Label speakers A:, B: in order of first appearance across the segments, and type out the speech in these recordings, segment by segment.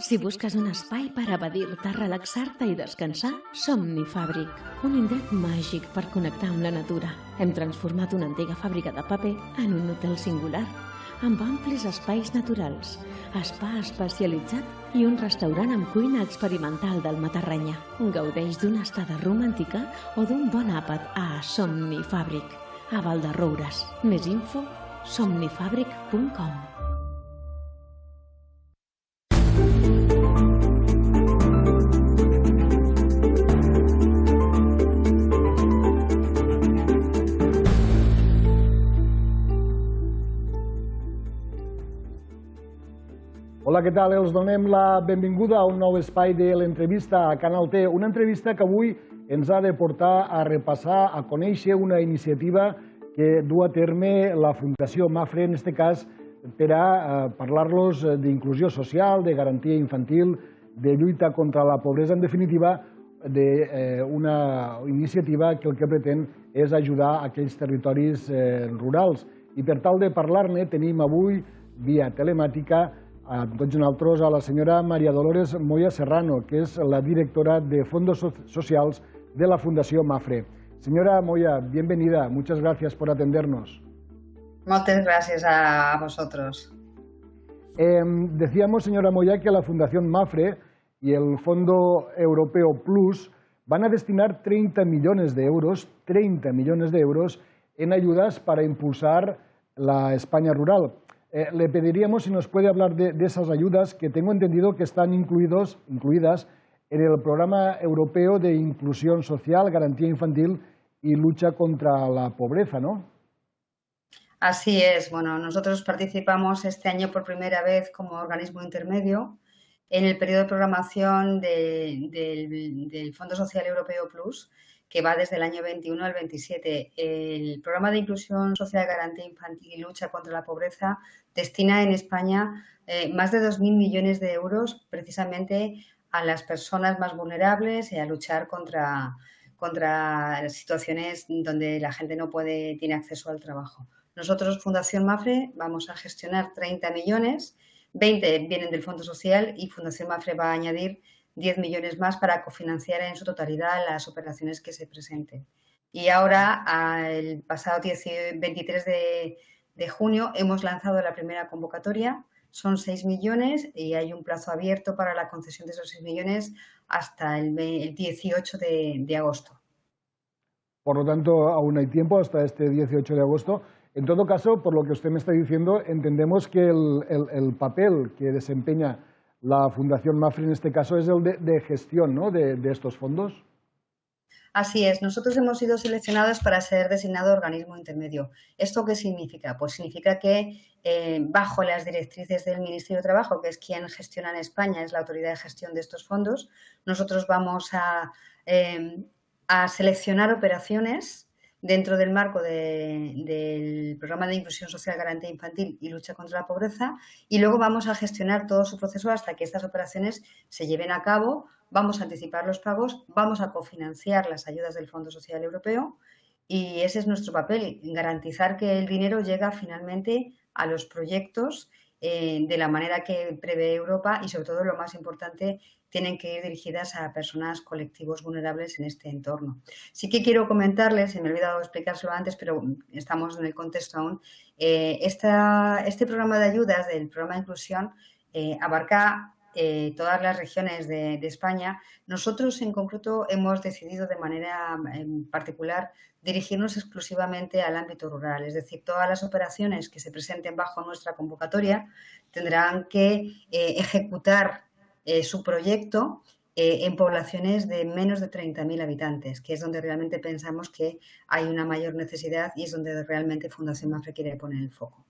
A: Si busques un espai per evadir-te, relaxar-te i descansar, Somnifàbric, un indret màgic per connectar amb la natura. Hem transformat una antiga fàbrica de paper en un hotel singular, amb amplis espais naturals, spa especialitzat i un restaurant amb cuina experimental del Matarranya. Gaudeix d'una estada romàntica o d'un bon àpat a Somnifàbric, a Valderroures. Més info, somnifàbric.com.
B: Hola, què tal? Els donem la benvinguda a un nou espai de l'entrevista a Canal T. Una entrevista que avui ens ha de portar a repassar, a conèixer una iniciativa que du a terme la Fundació Mapfre, en aquest cas, per a parlar-los d'inclusió social, de garantia infantil, de lluita contra la pobresa, en definitiva, d'una iniciativa que el que pretén és ajudar aquells territoris rurals. I per tal de parlar-ne tenim avui, via telemàtica, a tots nosaltres, a la senyora María Dolores Moya Serrano, que és la directora de Fondos Socials de la Fundació Mapfre. Señora Moya, bienvenida. Muchas gracias por atendernos.
C: Muchas gracias a vosotros.
B: Decíamos, señora Moya, que la Fundación Mapfre y el Fondo Europeo Plus van a destinar 30 millones de euros en ayudas para impulsar la España rural. Le pediríamos si nos puede hablar de esas ayudas que tengo entendido que están incluidas en el Programa Europeo de Inclusión Social, Garantía Infantil y Lucha contra la Pobreza, ¿no?
C: Así es. Bueno, nosotros participamos este año por primera vez como organismo intermedio en el periodo de programación del Fondo Social Europeo Plus, que va desde el año 21 al 27. El Programa de Inclusión Social, Garantía Infantil y Lucha contra la Pobreza destina en España más de 2.000 millones de euros precisamente a las personas más vulnerables y a luchar contra situaciones donde la gente no tiene acceso al trabajo. Nosotros, Fundación Mapfre, vamos a gestionar 30 millones, 20 vienen del Fondo Social y Fundación Mapfre va a añadir 10 millones más para cofinanciar en su totalidad las operaciones que se presenten. Y ahora, el pasado 23 de junio, hemos lanzado la primera convocatoria. Son 6 millones y hay un plazo abierto para la concesión de esos 6 millones hasta el 18 de agosto.
B: Por lo tanto, aún hay tiempo hasta este 18 de agosto. En todo caso, por lo que usted me está diciendo, entendemos que el papel que desempeña la Fundación Mapfre en este caso es el de gestión, ¿no?, de estos fondos.
C: Así es, nosotros hemos sido seleccionados para ser designado organismo intermedio. ¿Esto qué significa? Pues significa que bajo las directrices del Ministerio de Trabajo, que es quien gestiona en España, es la autoridad de gestión de estos fondos, nosotros vamos a seleccionar operaciones dentro del marco del Programa de Inclusión Social, Garantía Infantil y Lucha contra la Pobreza, y luego vamos a gestionar todo su proceso hasta que estas operaciones se lleven a cabo. Vamos a anticipar los pagos, vamos a cofinanciar las ayudas del Fondo Social Europeo y ese es nuestro papel, garantizar que el dinero llega finalmente a los proyectos de la manera que prevé Europa y, sobre todo, lo más importante, tienen que ir dirigidas a personas, colectivos vulnerables en este entorno. Sí que quiero comentarles, se me ha olvidado explicárselo antes, pero estamos en el contexto aún, este programa de ayudas del programa de inclusión abarca todas las regiones de España. Nosotros, en concreto, hemos decidido de manera particular dirigirnos exclusivamente al ámbito rural. Es decir, todas las operaciones que se presenten bajo nuestra convocatoria tendrán que ejecutar su proyecto en poblaciones de menos de 30.000 habitantes, que es donde realmente pensamos que hay una mayor necesidad y es donde realmente Fundación Mapfre quiere poner el foco.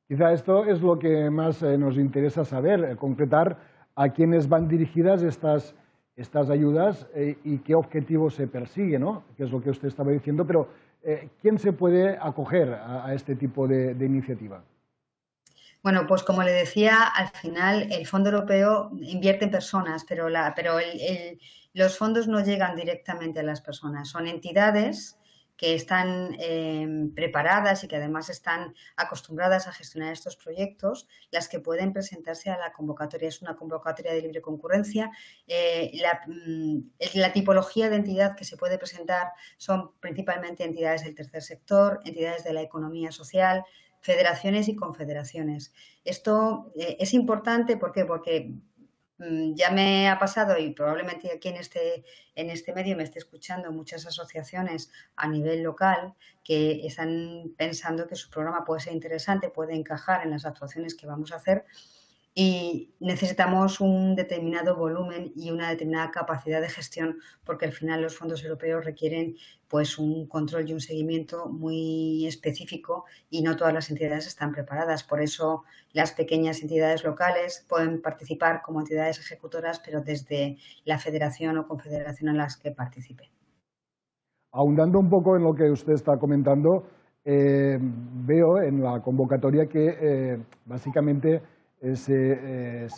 B: Quizá esto es lo que más nos interesa saber, concretar a quiénes van dirigidas estas ayudas y qué objetivo se persigue, ¿no?, que es lo que usted estaba diciendo, pero ¿quién se puede acoger a este tipo de iniciativa?
C: Bueno, pues como le decía, al final el Fondo Europeo invierte en personas, pero los fondos no llegan directamente a las personas. Son entidades que están preparadas y que además están acostumbradas a gestionar estos proyectos, las que pueden presentarse a la convocatoria. Es una convocatoria de libre concurrencia. La tipología de entidad que se puede presentar son principalmente entidades del tercer sector, entidades de la economía social, federaciones y confederaciones. Esto es importante, ¿por qué? Porque ya me ha pasado y probablemente aquí en este medio me esté escuchando muchas asociaciones a nivel local que están pensando que su programa puede ser interesante, puede encajar en las actuaciones que vamos a hacer, y necesitamos un determinado volumen y una determinada capacidad de gestión, porque al final los fondos europeos requieren pues un control y un seguimiento muy específico y no todas las entidades están preparadas. Por eso las pequeñas entidades locales pueden participar como entidades ejecutoras, pero desde la federación o confederación en las que participe.
B: Ahondando un poco en lo que usted está comentando, veo en la convocatoria que básicamente de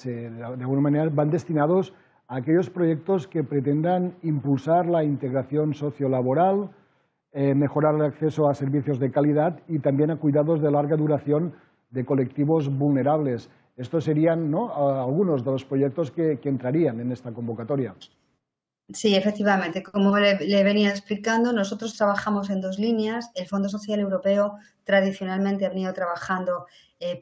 B: alguna manera van destinados a aquellos proyectos que pretendan impulsar la integración sociolaboral, mejorar el acceso a servicios de calidad y también a cuidados de larga duración de colectivos vulnerables. Estos serían, ¿no?, algunos de los proyectos que entrarían en esta convocatoria.
C: Sí, efectivamente. Como le venía explicando, nosotros trabajamos en dos líneas. El Fondo Social Europeo tradicionalmente ha venido trabajando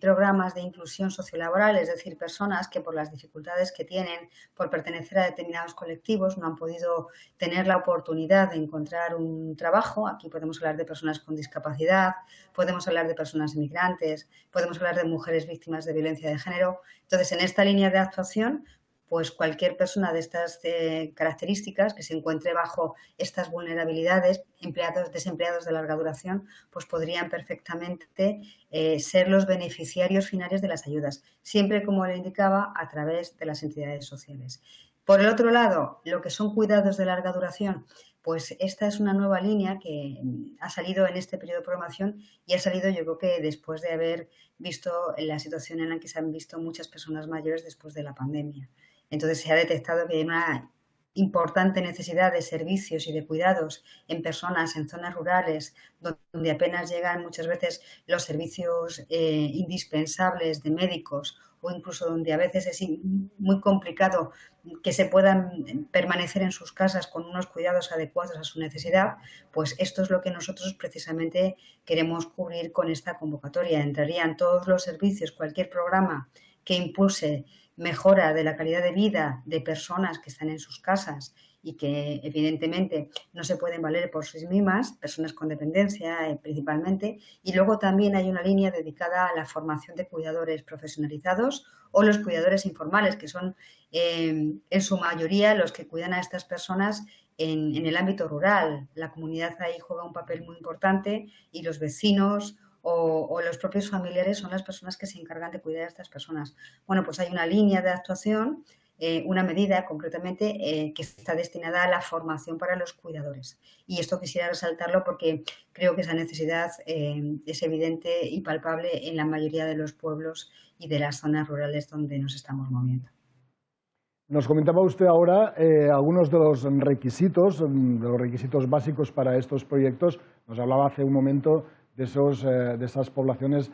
C: programas de inclusión sociolaboral, es decir, personas que por las dificultades que tienen por pertenecer a determinados colectivos no han podido tener la oportunidad de encontrar un trabajo. Aquí podemos hablar de personas con discapacidad, podemos hablar de personas migrantes, podemos hablar de mujeres víctimas de violencia de género. Entonces, en esta línea de actuación, pues cualquier persona de estas características que se encuentre bajo estas vulnerabilidades, desempleados de larga duración, pues podrían perfectamente ser los beneficiarios finales de las ayudas, siempre, como le indicaba, a través de las entidades sociales. Por el otro lado, lo que son cuidados de larga duración, pues esta es una nueva línea que ha salido en este periodo de programación y ha salido, yo creo que después de haber visto la situación en la que se han visto muchas personas mayores después de la pandemia. Entonces se ha detectado que hay una importante necesidad de servicios y de cuidados en personas en zonas rurales donde apenas llegan muchas veces los servicios indispensables de médicos, o incluso donde a veces es muy complicado que se puedan permanecer en sus casas con unos cuidados adecuados a su necesidad. Pues esto es lo que nosotros precisamente queremos cubrir con esta convocatoria. Entrarían todos los servicios, cualquier programa que impulse mejora de la calidad de vida de personas que están en sus casas y que evidentemente no se pueden valer por sí mismas, personas con dependencia principalmente, y luego también hay una línea dedicada a la formación de cuidadores profesionalizados o los cuidadores informales, que son en su mayoría los que cuidan a estas personas en el ámbito rural. La comunidad ahí juega un papel muy importante y los vecinos o los propios familiares son las personas que se encargan de cuidar a estas personas. Bueno, pues hay una línea de actuación, una medida concretamente que está destinada a la formación para los cuidadores. Y esto quisiera resaltarlo porque creo que esa necesidad es evidente y palpable en la mayoría de los pueblos y de las zonas rurales donde nos estamos moviendo.
B: Nos comentaba usted ahora algunos de los requisitos básicos para estos proyectos. Nos hablaba hace un momento de esas poblaciones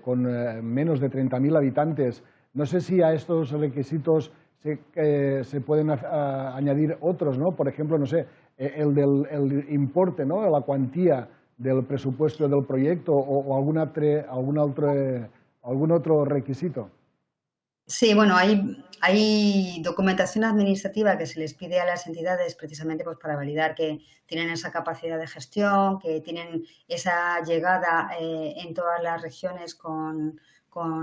B: con menos de 30.000 habitantes. No sé si a estos requisitos se pueden añadir otros, ¿no? Por ejemplo, no sé, el importe, ¿no?, la cuantía del presupuesto del proyecto o algún otro requisito.
C: Sí, bueno, hay documentación administrativa que se les pide a las entidades precisamente pues para validar que tienen esa capacidad de gestión, que tienen esa llegada en todas las regiones con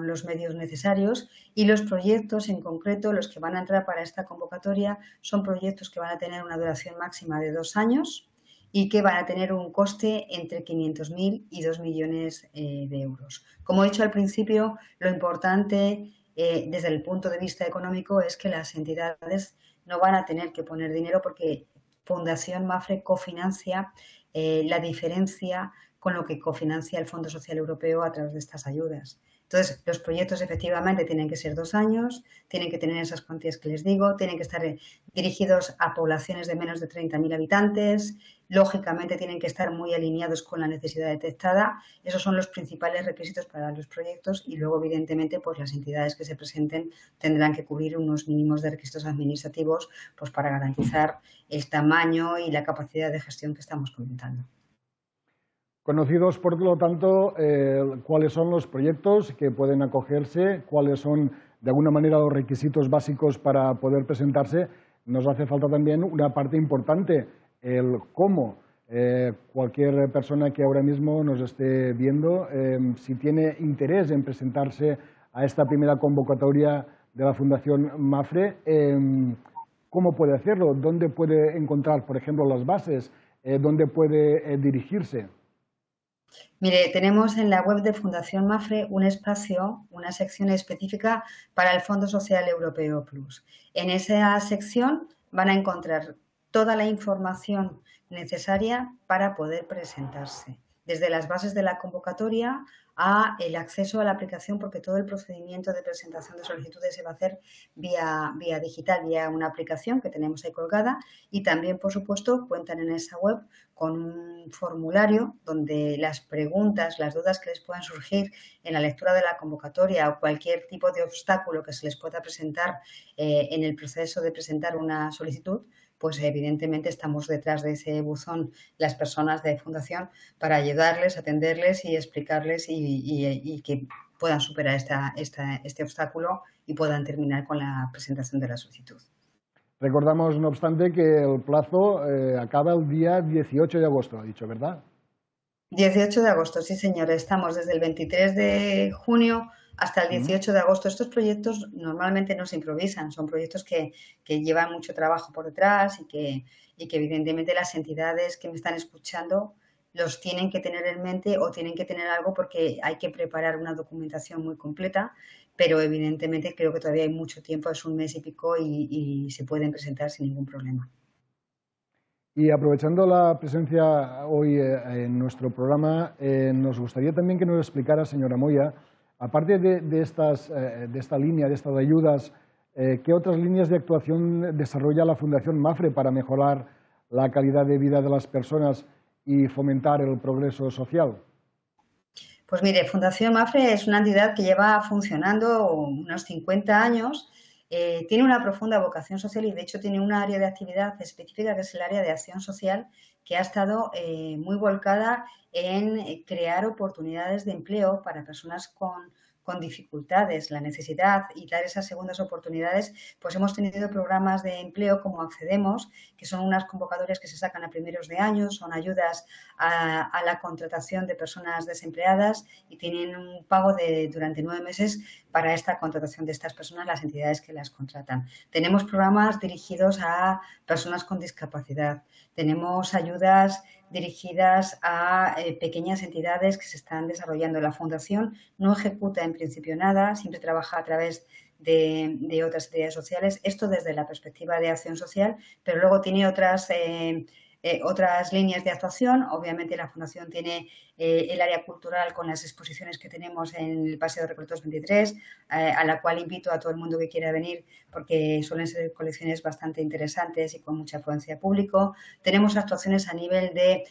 C: los medios necesarios, y los proyectos en concreto, los que van a entrar para esta convocatoria, son proyectos que van a tener una duración máxima de 2 años y que van a tener un coste entre 500.000 y 2 millones de euros. Como he dicho al principio, lo importante desde el punto de vista económico es que las entidades no van a tener que poner dinero porque Fundación Mapfre cofinancia la diferencia con lo que cofinancia el Fondo Social Europeo a través de estas ayudas. Entonces, los proyectos efectivamente tienen que ser 2 años, tienen que tener esas cuantías que les digo, tienen que estar dirigidos a poblaciones de menos de 30.000 habitantes, lógicamente tienen que estar muy alineados con la necesidad detectada. Esos son los principales requisitos para los proyectos y luego, evidentemente, pues las entidades que se presenten tendrán que cubrir unos mínimos de requisitos administrativos pues para garantizar el tamaño y la capacidad de gestión que estamos comentando.
B: Conocidos, por lo tanto, cuáles son los proyectos que pueden acogerse, cuáles son, de alguna manera, los requisitos básicos para poder presentarse. Nos hace falta también una parte importante, el cómo. Cualquier persona que ahora mismo nos esté viendo, si tiene interés en presentarse a esta primera convocatoria de la Fundación MAFRE, ¿cómo puede hacerlo? ¿Dónde puede encontrar, por ejemplo, las bases? ¿Dónde puede dirigirse?
C: Mire, tenemos en la web de Fundación MAFRE un espacio, una sección específica para el Fondo Social Europeo Plus. En esa sección van a encontrar toda la información necesaria para poder presentarse, desde las bases de la convocatoria a el acceso a la aplicación, porque todo el procedimiento de presentación de solicitudes se va a hacer vía digital, vía una aplicación que tenemos ahí colgada, y también, por supuesto, cuentan en esa web con un formulario donde las preguntas, las dudas que les puedan surgir en la lectura de la convocatoria o cualquier tipo de obstáculo que se les pueda presentar en el proceso de presentar una solicitud, pues evidentemente estamos detrás de ese buzón las personas de Fundación para ayudarles, atenderles y explicarles y que puedan superar este obstáculo y puedan terminar con la presentación de la solicitud.
B: Recordamos, no obstante, que el plazo acaba el día 18 de agosto, ha dicho, ¿verdad?
C: 18 de agosto, sí señor, estamos desde el 23 de junio hasta el 18 de agosto. Estos proyectos normalmente no se improvisan, son proyectos que llevan mucho trabajo por detrás y que evidentemente las entidades que me están escuchando los tienen que tener en mente o tienen que tener algo porque hay que preparar una documentación muy completa, pero evidentemente creo que todavía hay mucho tiempo, es un mes y pico y se pueden presentar sin ningún problema.
B: Y aprovechando la presencia hoy en nuestro programa, nos gustaría también que nos explicara, señora Moya, aparte de esta línea, de estas ayudas, ¿qué otras líneas de actuación desarrolla la Fundación MAFRE para mejorar la calidad de vida de las personas y fomentar el progreso social?
C: Pues mire, Fundación MAFRE es una entidad que lleva funcionando unos 50 años. Tiene una profunda vocación social y de hecho tiene un área de actividad específica que es el área de acción social, que ha estado muy volcada en crear oportunidades de empleo para personas con dificultades, la necesidad y dar esas segundas oportunidades. Pues hemos tenido programas de empleo como Accedemos, que son unas convocatorias que se sacan a primeros de año, son ayudas a la contratación de personas desempleadas y tienen un pago durante 9 meses para esta contratación de estas personas, las entidades que las contratan. Tenemos programas dirigidos a personas con discapacidad, tenemos ayudas dirigidas a pequeñas entidades que se están desarrollando. La Fundación no ejecuta en principio nada, siempre trabaja a través de otras entidades sociales, esto desde la perspectiva de acción social, pero luego tiene otras líneas de actuación. Obviamente la Fundación tiene el área cultural con las exposiciones que tenemos en el Paseo de Recoletos 23, a la cual invito a todo el mundo que quiera venir porque suelen ser colecciones bastante interesantes y con mucha afluencia de público. Tenemos actuaciones a nivel de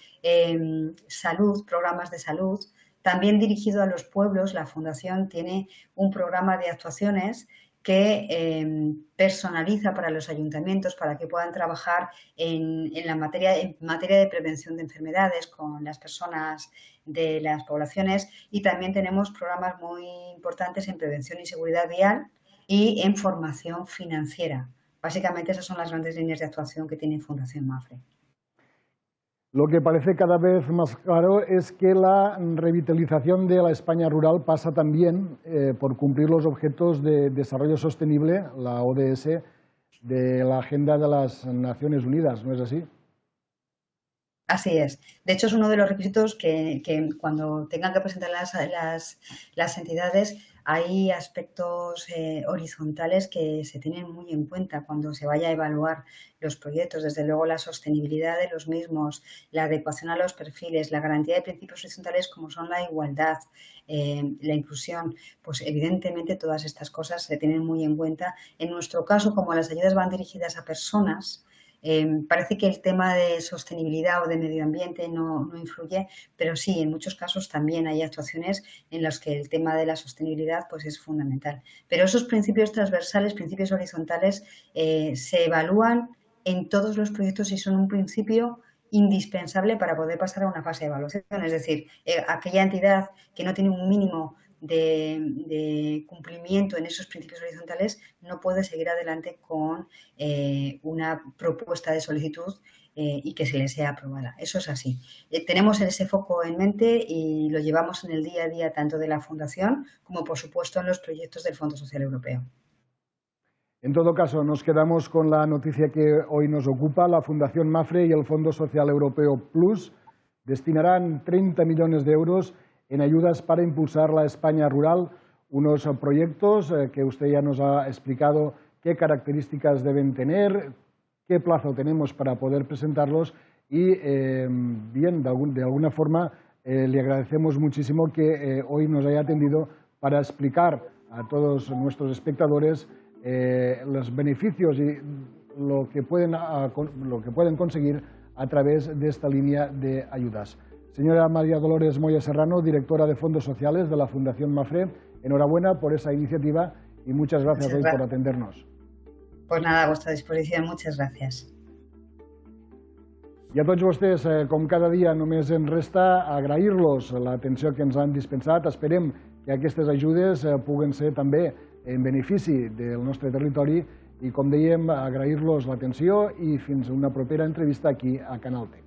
C: salud, programas de salud. También dirigido a los pueblos, la Fundación tiene un programa de actuaciones que personaliza para los ayuntamientos para que puedan trabajar en materia de prevención de enfermedades con las personas de las poblaciones, y también tenemos programas muy importantes en prevención y seguridad vial y en formación financiera. Básicamente esas son las grandes líneas de actuación que tiene Fundación MAFRE.
B: Lo que parece cada vez más claro es que la revitalización de la España rural pasa también por cumplir los objetivos de desarrollo sostenible, la ODS, de la Agenda de las Naciones Unidas, ¿no es así?
C: Así es. De hecho, es uno de los requisitos que cuando tengan que presentar las entidades, hay aspectos horizontales que se tienen muy en cuenta cuando se vaya a evaluar los proyectos. Desde luego, la sostenibilidad de los mismos, la adecuación a los perfiles, la garantía de principios horizontales como son la igualdad, la inclusión, pues evidentemente todas estas cosas se tienen muy en cuenta. En nuestro caso, como las ayudas van dirigidas a personas, parece que el tema de sostenibilidad o de medio ambiente no influye, pero sí, en muchos casos también hay actuaciones en las que el tema de la sostenibilidad pues, es fundamental. Pero esos principios transversales, principios horizontales, se evalúan en todos los proyectos y son un principio indispensable para poder pasar a una fase de evaluación. Es decir, aquella entidad que no tiene un mínimo de cumplimiento en esos principios horizontales no puede seguir adelante con una propuesta de solicitud y que se le sea aprobada. Eso es así. Tenemos ese foco en mente y lo llevamos en el día a día tanto de la Fundación como, por supuesto, en los proyectos del Fondo Social Europeo.
B: En todo caso, nos quedamos con la noticia que hoy nos ocupa. La Fundación MAFRE y el Fondo Social Europeo Plus destinarán 30 millones de euros en ayudas para impulsar la España rural, unos proyectos que usted ya nos ha explicado qué características deben tener, qué plazo tenemos para poder presentarlos y, bien, de alguna forma le agradecemos muchísimo que hoy nos haya atendido para explicar a todos nuestros espectadores los beneficios y lo que pueden conseguir a través de esta línea de ayudas. Señora María Dolores Moya Serrano, directora de Fondos Sociales de la Fundación MAFRE, enhorabuena por esa iniciativa y muchas gracias hoy por atendernos.
C: Pues nada, a vuestra disposición, muchas gracias.
B: I a tots vostès, com cada dia, només ens resta agrair-los l'atenció que ens han dispensat. Esperem que aquestes ajudes puguen ser també en benefici del nostre territori i, com dèiem, agrair-los l'atenció i fins a una propera entrevista aquí a Canal T.